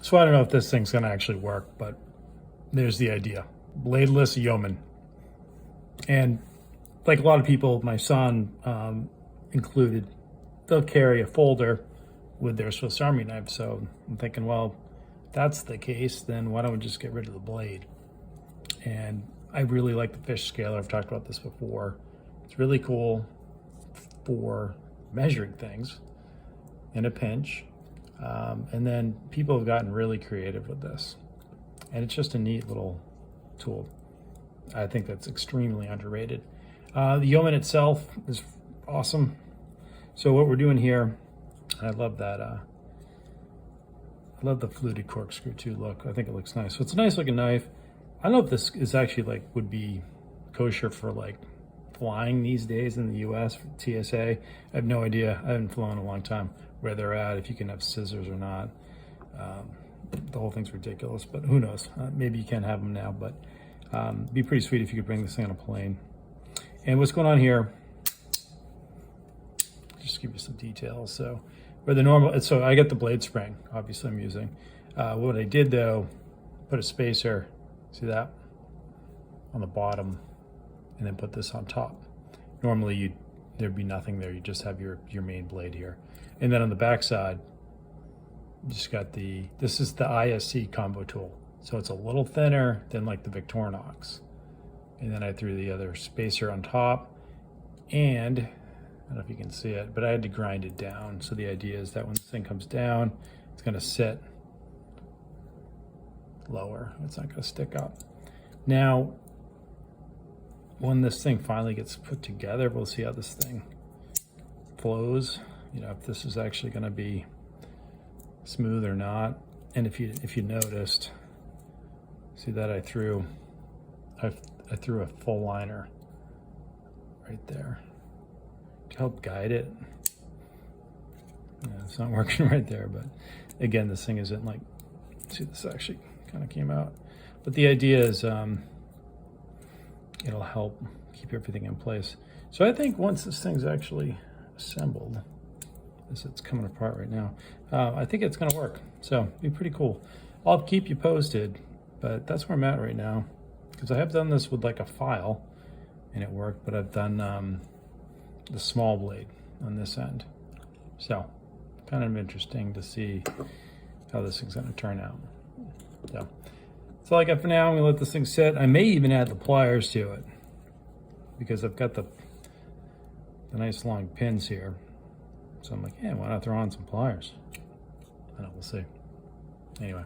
So I don't know if this thing's gonna actually work, but there's the idea. Bladeless Yeoman. And like a lot of people, my son included, they'll carry a folder with their Swiss Army knife. So I'm thinking, well, if that's the case, then why don't we just get rid of the blade? And I really like the fish scaler. I've talked about this before. It's really cool for measuring things in a pinch. And then people have gotten really creative with this. And it's just a neat little tool. I think that's extremely underrated. The Yeoman itself is awesome. So what we're doing here, I love that. I love the fluted corkscrew too. Look, I think it looks nice. So it's a nice looking knife. I don't know if this is actually like would be kosher for like flying these days in the US for TSA. I have no idea. I haven't flown in a long time where they're at, if you can have scissors or not. The whole thing's ridiculous, but who knows? Maybe you can't have them now, but it'd be pretty sweet if you could bring this thing on a plane. And what's going on here, just give you some details. So where the normal, so I got the blade spring, obviously I'm using. What I did though, put a spacer, see that? On the bottom, and then put this on top. Normally there'd be nothing there, you just have your main blade here. And then on the back side, you just got this is the ISC combo tool. So it's a little thinner than like the Victorinox. And then I threw the other spacer on top, and I don't know if you can see it, but I had to grind it down. So the idea is that when this thing comes down, it's gonna sit lower. It's not gonna stick up. Now, when this thing finally gets put together, we'll see how this thing flows. You know, if this is actually gonna be smooth or not. And if you noticed, see that I threw a full liner right there to help guide it. Yeah, it's not working right there, but again, this thing isn't like, see, this actually kind of came out. But the idea is it'll help keep everything in place. So I think once this thing's actually assembled, as it's coming apart right now, I think it's gonna work. So it'd be pretty cool. I'll keep you posted, but that's where I'm at right now. Because I have done this with like a file and it worked, but I've done the small blade on this end. So kind of interesting to see how this thing's gonna turn out. So that's all I got for now. I'm gonna let this thing sit. I may even add the pliers to it because I've got the nice long pins here. So I'm like, yeah, why not throw on some pliers? I don't know, we'll see. Anyway,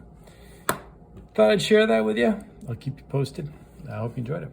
thought I'd share that with you. I'll keep you posted. I hope you enjoyed it.